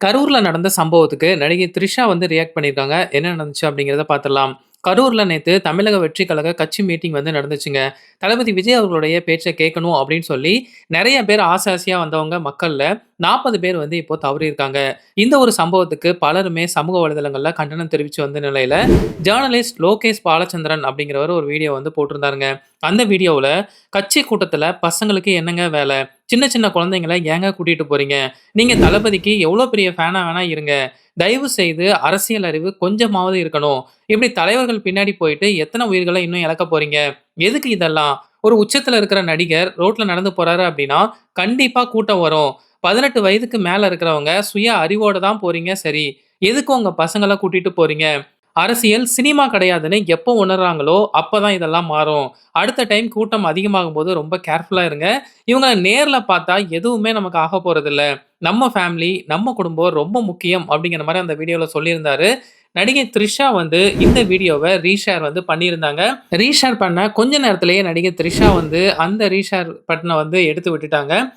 கரூர்ல நடந்த சம்பவத்துக்கு நடிகை த்ரிஷா வந்து ரியாக்ட் பண்ணியிருக்காங்க. என்ன நடந்துச்சு அப்படிங்கிறத பார்த்துடலாம். கரூர்ல நேத்து தமிழக வெற்றி கழக கட்சி மீட்டிங் வந்து நடந்துச்சுங்க. தளபதி விஜய் அவர்களுடைய பேச்ச கேட்கணும் அப்படின்னு சொல்லி, நெறைய பேர் ஆசை ஆசையா வந்தவங்க மக்கள்ல 40 பேர் வந்து இப்போ தவறியிருக்காங்க. இந்த ஒரு சம்பவத்துக்கு பலருமே சமூக வலைதளங்கள்ல கண்டனம் தெரிவிச்சு வந்த நிலையில, ஜர்னலிஸ்ட் லோகேஷ் பாலச்சந்திரன் அப்படிங்கிறவர் ஒரு வீடியோ வந்து போட்டிருந்தாருங்க. அந்த வீடியோவுல, "கட்சி கூட்டத்துல பசங்களுக்கு என்னங்க வேல? சின்ன சின்ன குழந்தைங்கள ஏங்க கூட்டிட்டு போறீங்க? நீங்க தளபதிக்கு எவ்வளோ பெரிய ஃபேனா வேணா இருங்க. தயவு செய்து அரசியல் அறிவு கொஞ்சமாவது இருக்கணும். இப்படி தலைவர்கள் பின்னாடி போயிட்டு எத்தன உயிர்கள இன்னும் இழக்க போறீங்க? எதுக்கு இதெல்லாம்? ஒரு உச்சத்துல இருக்கிற நடிகர் ரோட்ல நடந்து போறாரு அப்படின்னா, கண்டிப்பா கூட்டம் வரும். 18 வயதுக்கு மேல இருக்கிறவங்க சுய அறிவோட தான் போறீங்க சரி. எதுக்கு உங்க பசங்கள கூட்டிட்டு போறீங்க? அரசியல் சினிமா கிடையாதுன்னு எப்போ உணர்றாங்களோ, அப்பதான் இதெல்லாம் மாறும். அடுத்த டைம் கூட்டம் அதிகமாகும்போது ரொம்ப கேர்ஃபுல்லா இருங்க. இவங்கள நேர்ல பார்த்தா எதுவுமே நமக்கு ஆகப் போறதில்ல. நம்ம ஃபேமிலி, நம்ம குடும்பம் ரொம்ப முக்கியம்." அப்படிங்கிற மாரி அந்த வீடியோல சொல்லியிருந்தாரு. நடிகை த்ரிஷா வந்து இந்த வீடியோவ ரீஷேர் வந்து பண்ணியிருந்தாங்க. ரீஷேர் பண்ண கொஞ்ச நேரத்திலேயே நடிகை த்ரிஷா வந்து அந்த ரீஷேர் பட்டன வந்து எடுத்து விட்டுட்டாங்க.